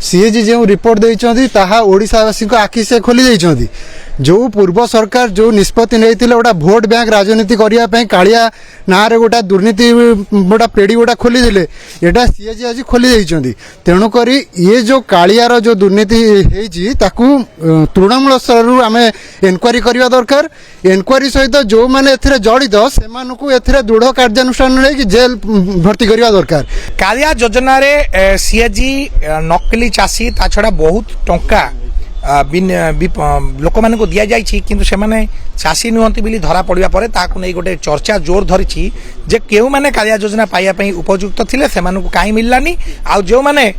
CAG जो report देइछंती ताहा ओडिशावासी को आखि से खोली देइछंती। जो पूर्व सरकार जो निष्पत्ति नहीं गोटा भोट बैंक राजनीति करने कालिया ना रे गोटा दुर्नीति गोटा पेड़ी गोटा खोली देले एटा सीएजी आज खोली देइछंती। तेणुक ये जो कालियार जो दुर्नीति है तृणमूल स्तर आम एनक्वारी करवा दरकार। एनक्वारी सहित जो मैंने जड़ित से दृढ़ कार्यानुष्ठान नहीं जेल भर्ती करवा दरकार। कालिया योजना रे सीएजी नकली चाषी ता छड़ा बहुत टंका लोक मान को दि जाइए किंतु से माने चाषी नुहति बोली धरा पड़ा पर ताकू नहीं गोटे चर्चा जोर धरी जे केउ माने कालिया योजना पाइबा उपयुक्त थिले से कहीं मिललानी आ जो माने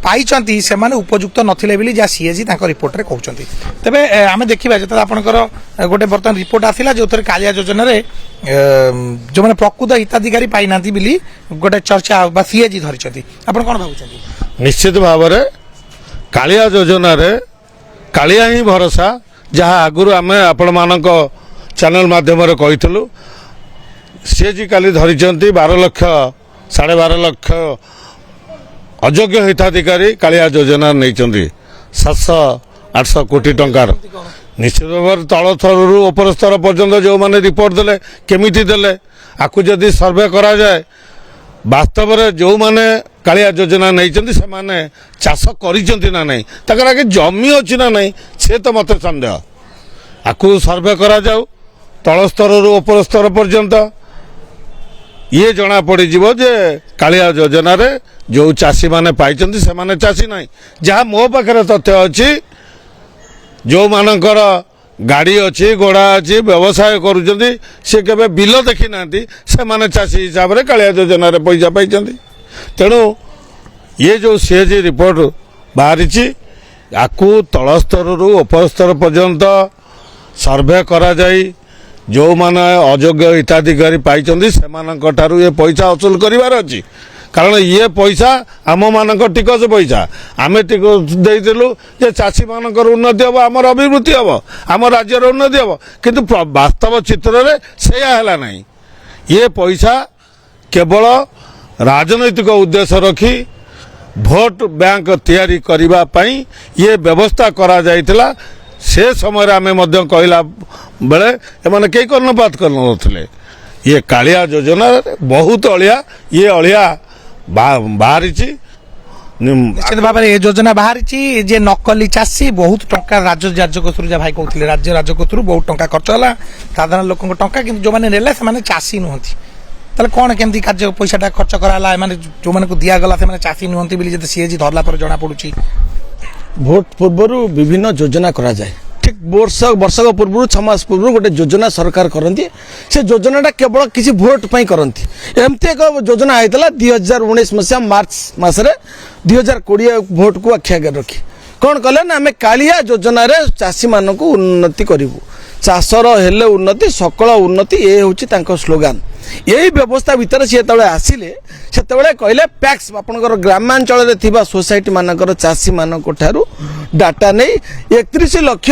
पाई से माने उपयुक्त नथिले बोली जहाँ सीएजी रिपोर्ट रे कहउछंती। तबे आमे देखिबा जत आपनकर गोटे बर्तमान रिपोर्ट आसिला जो कालिया योजना रे जो माने प्रकृत हिताधिकारी पाई नांती बोली गोटे चर्चा बा सीएजी धरिछंती। आपण कोन भाबुछंती? निश्चित भाव में कालिया योजना रे कालिया ही भरोसा जहाँ आगुरी आम आपण मान चैनल माध्यम कही सीएजी काली धरी 12 लाख 12.5 लाख अयोग्य हिताधिकारी कालिया योजना नहीं 700-800 कोटी टंकार। निश्चित भाव तल स्तर उपर स्तर पर्यंत जो मैंने रिपोर्ट देले केमिति देले आकु जदि सर्वे करा जाए वास्तव में जो मैंने कालिया योजना नहीं से माने चाष करिसेंती ना नहीं तकर आगे जमी अच्छी ना नहीं से तो मत सन्देह आकु सर्वे करा जाऊ तल स्तर उपर स्तर पर्यंत ये जना पड़ जे कालिया योजना रे जो चाषी माने पाइछंती से माने चाषी नहीं। जहाँ मो पाखे तथ्य अच्छी जो मानकर गाड़ी अच्छी घोड़ा अच्छी व्यवसाय करुँच सी के बिल देखी ना से माने चाषी हिसाब से कालिया योजना रे पैसा पाई। तेणु ये जो सीएजी रिपोर्ट बाहरी आकु तल स्तर उपर स्तर पर्यंत सर्वे करा जाई जो माने अयोग्य हिताधिकारी पाई से ये पैसा वसूल करिवार अछि। कारण ये पैसा आम मानक टिकस पैसा आम टिकस देलु जे चाषी मानकर उन्नति हम आम अभिवृद्धि हम आम राज्यर उन्नति हम किंतु वास्तव चित्र रे सेया हैला नहीं। ये पैसा केवल राजनैतिक उद्देश्य रखी भोट बैंक तैयारी करिबा पई ये व्यवस्था करा जाइतिला। से समय आमे मध्य कहला बेले एमाने कई कर्णपात करनथिले। ये कालिया योजना बहुत अलिया ये अलिया बाहरी निश्चित भाव में योजना बाहरी जे नकली चाषी बहुत टंका राज्य राजकोषर जहाँ भाई कहते राज्य राजकोषर बहुत टंका खर्च है साधारण लोक टंका कि जो मैंने नेले से चाषी नुहति ताले कौन केमती कार्य पैसाटा खर्च कराला जो मैंने दिगला से चाषी नुहति बोली सीएजी धरला पर जना पड़ुची। भोट पूर्व विभिन्न योजना करा जाए ठीक वर्षक पूर्व 6 मास पूर्व गोटे योजना सरकार करती से योजनाटा केवल किसी भोट पर करती एमती एक योजना होता 2019 मसीहा मार्च मसरे 2020 भोट को आखि आगे रखी कौन कले ना आम कालिया योजना रे चाषी मान को उन्नति करूँ चाषर हेले उन्नति सकल उन्नति ये हूँ स्लोगान। यही व्यवस्था भितर सी आसिले से कहले पैक्स आपनकर ग्रामांचल सोसाइटी मानकर चाषी मान डाटा नहीं 31 लाख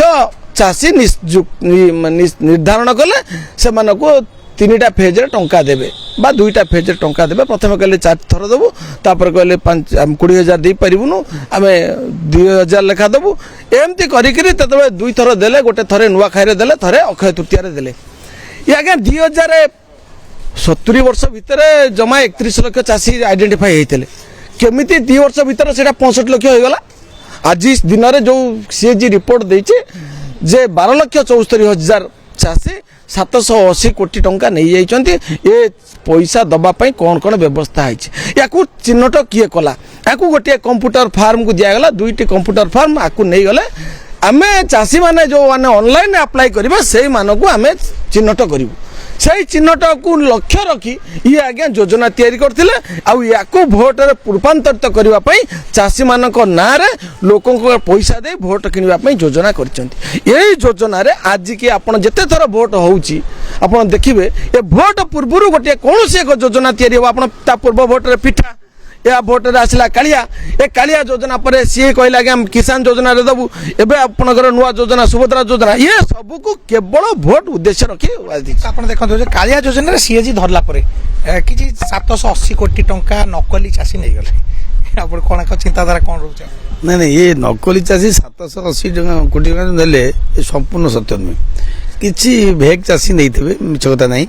चाषी निर्धारण कले से 3टा फेज टंका देवे बा 2टा फेज टंका देवे। प्रथम कहले 4 थर देवु तापर कहले 20,000 दे पारिबुनु आमे 2,000 लेखा देवु एमती करिकरी ततबे 2 थर देले गोटे थरे नुआ खाइरे देले थरे अक्षय तृतीया रे देले। ये आगे 2070 वर्ष भितर जमा 31 लाख चाषी आइडेंटिफाई होते केमिति 2 वर्ष भितर से 65 लाख हो गला। आज दिन में जो सीएजी रिपोर्ट देचे जे 12,74,000 चाषी 780 कोटी टंका नहीं जाइछंती ये पैसा दबापाई कौन कौन व्यवस्था है या चिन्हट किए कला या गोटे कंप्यूटर फार्म को दिगला 2टी कंप्यूटर फार्म आपको नहीं गले आम चाषी मैंने जो मैंने ऑनलाइन अप्लाई करवा से मानक आम चिन्हट करूँ से चिन्हट को लक्ष्य रखी ये आज्ञा योजना तैयारी करते भोट रूपांतरित करने चाषी मान ना लोक पैसा दे भोट किणवाई योजना करी योजना रे आज की आप जिते थर भोट होची आप देखिए ये भोट पूर्व गोटे कौन एक योजना तैयारी हो पूर्व भोट रे पिठा या भोट रे आसला कालिया ए कालिया योजना पर सी कहला कि हम किसान योजना रे दबु एबे आपनकर नुआ योजना सुभद्रा योजना ये सब को केवल भोट उद्देश्य रखी आपण देखंतो कालिया योजना रे सीएजी धरला पर किछि 780 कोटी टंका नकली चाषी नहीं गले ଆପଣ କ'ଣ ଚିନ୍ତାଧାରା କ'ଣ ରହୁଛି? ନାଇଁ ନାଇଁ, ଏ ନକଲି ଚାଷୀ 780 କୋଟି ଟଙ୍କା ଦେଲେ ଏ ସମ୍ପୂର୍ଣ୍ଣ ସତ୍ୟ ନୁହେଁ। କିଛି ଭେକ୍ ଚାଷୀ ନେଇଥିବେ, ମିଛ କଥା ନାହିଁ।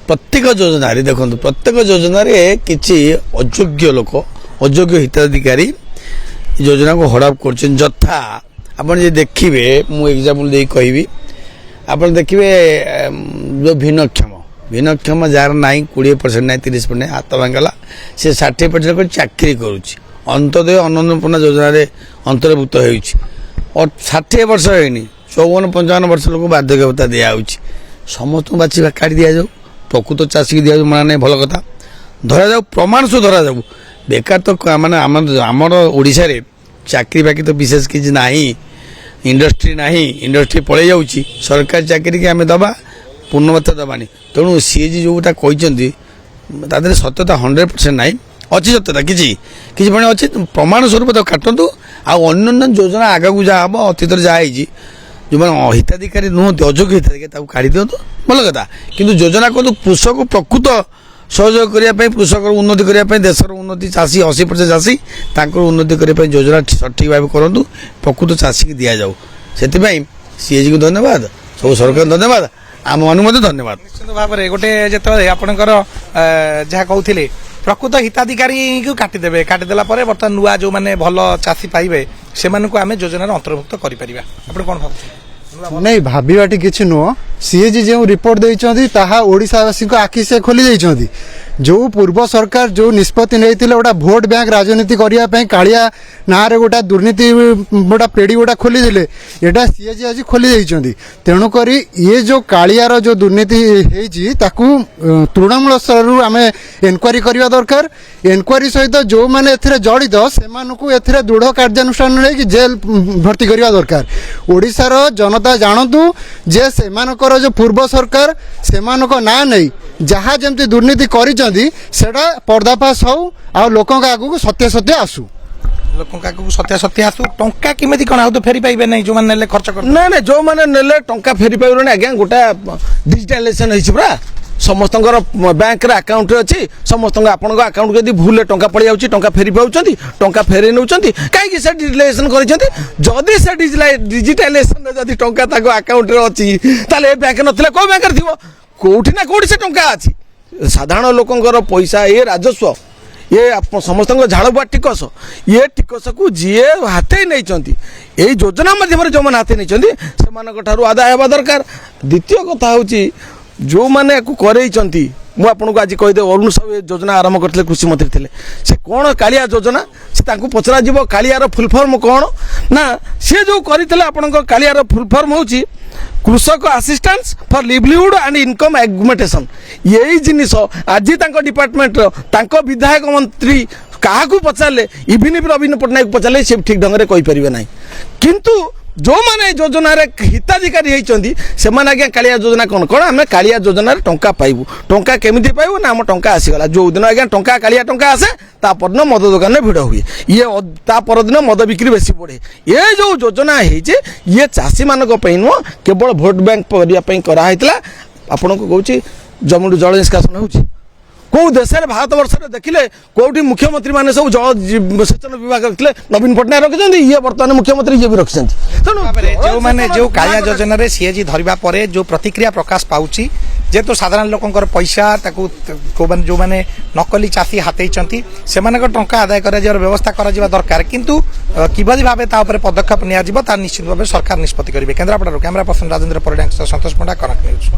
ପ୍ରତ୍ୟେକ ଯୋଜନାରେ ଦେଖନ୍ତୁ, ପ୍ରତ୍ୟେକ ଯୋଜନାରେ କିଛି ଅଯୋଗ୍ୟ ଲୋକ, ଅଯୋଗ୍ୟ ହିତାଧିକାରୀ ଯୋଜନାକୁ ହଡପ କରୁଛନ୍ତି। ଯଥା ଆପଣ ଯଦି ଦେଖିବେ, ମୁଁ ଏକ୍ଜାମ୍ପଲ ଦେଇ କହିବି, ଆପଣ ଦେଖିବେ ଯେଉଁ ଭିନ୍ନକ୍ଷମ ଯାହାର ନାହିଁ, 20% ନାହିଁ, 30% ନାହିଁ, ହାତ ଭାଙ୍ଗିଲା, ସେ 60% କରି ଚାକିରି କରୁଛି, ଅନ୍ତୋଦୟ ଅନ୍ନପୂର୍ଣ୍ଣା ଯୋଜନାରେ ଅନ୍ତର୍ଭୁକ୍ତ ହେଉଛି। 60 ବର୍ଷ ହେଇନି, 54-55 ବର୍ଷ ଲୋକ ବାର୍ଦ୍ଧକ୍ୟ ଭତ୍ତା ଦିଆହେଉଛି। ସମସ୍ତଙ୍କୁ ବାଛି କାଢ଼ି ଦିଆଯାଉ, ପ୍ରକୃତ ଚାଷୀକି ଦିଆଯାଉ, ମାନେ ନାହିଁ, ଭଲ କଥା। ଧରାଯାଉ, ପ୍ରମାଣ ସହ ଧରାଯାଉ। ବେକାର ତ ମାନେ ଆମର ଓଡ଼ିଶାରେ ଚାକିରି ବାକି ତ ବିଶେଷ କିଛି ନାହିଁ, ଇଣ୍ଡଷ୍ଟ୍ରି ନାହିଁ, ଇଣ୍ଡଷ୍ଟ୍ରି ପଳେଇ ଯାଉଛି। ସରକାରୀ ଚାକିରିକି ଆମେ ଦେବା, ପୂର୍ଣ୍ଣମାତ୍ରା ଦେବାନି। ତେଣୁ ସିଏଜି ଯେଉଁଟା କହିଛନ୍ତି ତା ଦେହରେ ସତ୍ୟତା 100% ନାହିଁ, ଅଛି ସତ୍ୟତା କିଛି ପୁଣି ଅଛି। ପ୍ରମାଣ ସ୍ୱରୂପ ତାକୁ କାଟନ୍ତୁ। ଆଉ ଅନ୍ୟାନ୍ୟ ଯୋଜନା ଆଗକୁ ଯାହା ହେବ, ଅତୀତରେ ଯାହା ହେଇଛି, ଯେଉଁମାନେ ହିତାଧିକାରୀ ନୁହନ୍ତି, ଅଯୋଗ୍ୟ ହିତାଧିକାରୀ, ତାକୁ କାଢ଼ି ଦିଅନ୍ତୁ, ଭଲ କଥା। କିନ୍ତୁ ଯୋଜନା କରନ୍ତୁ କୃଷକ ପ୍ରକୃତ ସହଯୋଗ କରିବା ପାଇଁ, କୃଷକର ଉନ୍ନତି କରିବା ପାଇଁ, ଦେଶର ଉନ୍ନତି, ଚାଷୀ 80% ଚାଷୀ, ତାଙ୍କର ଉନ୍ନତି କରିବା ପାଇଁ ଯୋଜନା ସଠିକ୍ ଭାବେ କରନ୍ତୁ, ପ୍ରକୃତ ଚାଷୀକି ଦିଆଯାଉ। ସେଥିପାଇଁ ସିଏଜିକୁ ଧନ୍ୟବାଦ, ସବୁ ସରକାରଙ୍କୁ ଧନ୍ୟବାଦ, ଆମମାନଙ୍କୁ ମଧ୍ୟ ଧନ୍ୟବାଦ। ନିଶ୍ଚିତ ଭାବରେ ଗୋଟେ ଯେତେବେଳେ ଆପଣଙ୍କର ଯାହା କହୁଥିଲେ ପ୍ରକୃତ ହିତାଧିକାରୀକୁ କାଟିଦେଲା ପରେ ବର୍ତ୍ତମାନ ନୂଆ ଯେଉଁମାନେ ଭଲ ଚାଷୀ ପାଇବେ ସେମାନଙ୍କୁ ଆମେ ଯୋଜନାରେ ଅନ୍ତର୍ଭୁକ୍ତ କରିପାରିବା। ଆପଣ କ'ଣ ଭାବୁଛନ୍ତି? ନାଇଁ, ଭାବିବାଟି କିଛି ନୁହଁ। ସିଏଜି ଯେଉଁ ରିପୋର୍ଟ ଦେଇଛନ୍ତି ତାହା ଓଡ଼ିଶାବାସୀଙ୍କ ଆଖି ସେ ଖୋଲି ଦେଇଛନ୍ତି। ଯେଉଁ ପୂର୍ବ ସରକାର ଯେଉଁ ନିଷ୍ପତ୍ତି ନେଇଥିଲେ ଗୋଟା ଭୋଟ ବ୍ୟାଙ୍କ ରାଜନୀତି କରିବା ପାଇଁ କାଳିଆ ନାଁରେ ଗୋଟା ଦୁର୍ନୀତି ଗୋଟା ପେଡ଼ି ଗୋଟା ଖୋଲିଦେଲେ, ଏଇଟା ସିଏଜି ଆଜି ଖୋଲି ଦେଇଛନ୍ତି। ତେଣୁକରି ଇଏ ଯେଉଁ କାଳିଆର ଯେଉଁ ଦୁର୍ନୀତି ହେଇଛି ତାକୁ ତୃଣମୂଳ ସ୍ତରରୁ ଆମେ ଏନକ୍ୱାରି କରିବା ଦରକାର। ଏନକ୍ୱାରି ସହିତ ଯେଉଁମାନେ ଏଥିରେ ଜଡ଼ିତ ସେମାନଙ୍କୁ ଏଥିରେ ଦୃଢ଼ କାର୍ଯ୍ୟାନୁଷ୍ଠାନ ନେଇକି ଜେଲ୍ ଭର୍ତ୍ତି କରିବା ଦରକାର। ଓଡ଼ିଶାର ଜନତା ଜାଣନ୍ତୁ ଯେ ସେମାନଙ୍କର ଯେଉଁ ପୂର୍ବ ସରକାର ସେମାନଙ୍କ ନାଁ ନେଇ ଯାହା ଯେମିତି ଦୁର୍ନୀତି କରିଛନ୍ତି ସେଟା ପର୍ଦ୍ଦାଫାଶ ହଉ, ଆଉ ଲୋକଙ୍କ ଆଗକୁ ସତ୍ୟ ଆସୁ। ଲୋକଙ୍କ ଆଗକୁ ସତ୍ୟ ଆସୁ। ଟଙ୍କା କେମିତି କ'ଣ ଆଉ ତ ଫେରି ପାଇବେ ନାହିଁ ଯେଉଁମାନେ ନେଲେ ଖର୍ଚ୍ଚ କରି? ନାଇଁ, ଯେଉଁମାନେ ନେଲେ ଟଙ୍କା ଫେରି ପାଇବେନି ଆଜ୍ଞା। ଗୋଟା ଡିଜିଟାଲାଇଜେସନ ହେଇଛି ପୁରା, ସମସ୍ତଙ୍କର ବ୍ୟାଙ୍କରେ ଆକାଉଣ୍ଟରେ ଅଛି, ସମସ୍ତଙ୍କ ଆପଣଙ୍କ ଆକାଉଣ୍ଟ ଯଦି ଭୁଲରେ ଟଙ୍କା ପଳେଇ ଯାଉଛି, ଟଙ୍କା ଫେରି ପାଉଛନ୍ତି, ଟଙ୍କା ଫେରେଇ ନେଉଛନ୍ତି। କାହିଁକି ସେ ଡିଜିଟାଲାଇଜେସନ କରିଛନ୍ତି? ଯଦି ସେ ଡିଜିଟାଲାଇଜେସନରେ ଯଦି ଟଙ୍କା ତାଙ୍କ ଆକାଉଣ୍ଟରେ ଅଛି, ତାହେଲେ ଏ ବ୍ୟାଙ୍କ ନଥିଲେ କୋଉ ବ୍ୟାଙ୍କରେ ଥିବ? କୋଉଠି ନା କୋଉଠି ସେ ଟଙ୍କା ଅଛି। ସାଧାରଣ ଲୋକଙ୍କର ପଇସା, ଏ ରାଜସ୍ୱ, ଇଏ ସମସ୍ତଙ୍କ ଝାଳବୁଆ ଟିକସ, ଇଏ ଟିକସକୁ ଯିଏ ହାତେଇ ନେଇଛନ୍ତି, ଏଇ ଯୋଜନା ମାଧ୍ୟମରେ ଯେଉଁମାନେ ହାତେଇ ନେଇଛନ୍ତି ସେମାନଙ୍କ ଠାରୁ ଆଦାୟ ହେବା ଦରକାର। ଦ୍ୱିତୀୟ କଥା ହେଉଛି ଯେଉଁମାନେ ୟାକୁ କରେଇଛନ୍ତି, ମୁଁ ଆପଣଙ୍କୁ ଆଜି କହିଦେବି, ଅରୁଣ ସାହୁ ଏ ଯୋଜନା ଆରମ୍ଭ କରିଥିଲେ, କୃଷି ମନ୍ତ୍ରୀ ଥିଲେ। ସେ କ'ଣ କାଳିଆ ଯୋଜନା, ସେ ତାଙ୍କୁ ପଚରାଯିବ କାଳିଆର ଫୁଲ୍ ଫର୍ମ କ'ଣ? ନା, ସିଏ ଯେଉଁ କରିଥିଲେ ଆପଣଙ୍କ କାଳିଆର ଫୁଲ୍ ଫର୍ମ ହେଉଛି କୃଷକ assistance for livelihood and income augmentation. ଏଇ ଜିନିଷ ଆଜି ତାଙ୍କ ଡିପାର୍ଟମେଣ୍ଟର, ତାଙ୍କ ବିଧାୟକ ମନ୍ତ୍ରୀ କାହାକୁ ପଚାରିଲେ, ଇଭିନ୍ ନବୀନ ପଟ୍ଟନାୟକ ପଚାରିଲେ ସେ ଠିକ୍ ଢଙ୍ଗରେ କହିପାରିବେ ନାହିଁ। କିନ୍ତୁ ଯେଉଁମାନେ ଯୋଜନାରେ ହିତାଧିକାରୀ ହେଇଛନ୍ତି ସେମାନେ ଆଜ୍ଞା କାଳିଆ ଯୋଜନା କ'ଣ ଆମେ କାଳିଆ ଯୋଜନାରେ ଟଙ୍କା ପାଇବୁ। ଟଙ୍କା କେମିତି ପାଇବୁ? ନା ଆମ ଟଙ୍କା ଆସିଗଲା। ଯେଉଁଦିନ ଆଜ୍ଞା ଟଙ୍କା, କାଳିଆ ଟଙ୍କା ଆସେ, ତା ପରଦିନ ମଦ ଦୋକାନରେ ଭିଡ଼ ହୁଏ, ଇଏ ତା ପରଦିନ ମଦ ବିକ୍ରି ବେଶୀ ବଢ଼େ। ଏ ଯେଉଁ ଯୋଜନା ହେଇଛି ଇଏ ଚାଷୀମାନଙ୍କ ପାଇଁ ନୁହଁ, କେବଳ ଭୋଟ ବ୍ୟାଙ୍କ କରିବା ପାଇଁ କରାହେଇଥିଲା। ଆପଣଙ୍କୁ କହୁଛି, ଜମିରୁ ଜଳ ନିଷ୍କାସନ ହେଉଛି କେଉଁ ଦେଶରେ? ଭାରତ ବର୍ଷରେ ଦେଖିଲେ କେଉଁଠି ମୁଖ୍ୟମନ୍ତ୍ରୀ ମାନେ ସବୁ ଜଳସେଚନ ବିଭାଗ ରଖିଥିଲେ, ନବୀନ ପଟ୍ଟନାୟକ ରଖିଛନ୍ତି, ଇଏ ବର୍ତ୍ତମାନ ମୁଖ୍ୟମନ୍ତ୍ରୀ ଇଏ ବି ରଖିଛନ୍ତି। ତେଣୁ ଯେଉଁମାନେ ଯେଉଁ କାଳିଆ ଯୋଜନାରେ ସିଏଜି ଧରିବା ପରେ ଯେଉଁ ପ୍ରତିକ୍ରିୟା ପ୍ରକାଶ ପାଉଛି, ଯେହେତୁ ସାଧାରଣ ଲୋକଙ୍କର ପଇସା ତାକୁ ଯେଉଁମାନେ ନକଲି ଚାଷୀ ହାତେଇଛନ୍ତି ସେମାନଙ୍କ ଟଙ୍କା ଆଦାୟ କରାଯିବାର ବ୍ୟବସ୍ଥା କରାଯିବା ଦରକାର। କିନ୍ତୁ କିଭଳି ଭାବେ ତା ଉପରେ ପଦକ୍ଷେପ ନିଆଯିବ ତାହା ନିଶ୍ଚିତ ଭାବେ ସରକାର ନିଷ୍ପତ୍ତି କରିବେ। କେନ୍ଦ୍ରାପଡ଼ାରୁ କ୍ୟାମେରା ପର୍ସନ ରାଜେନ୍ଦ୍ର ପରିଡ଼ାଙ୍କ ସହ ସନ୍ତୋଷ ପଣ୍ଡା, କନକ ନ୍ୟୁଜ୍।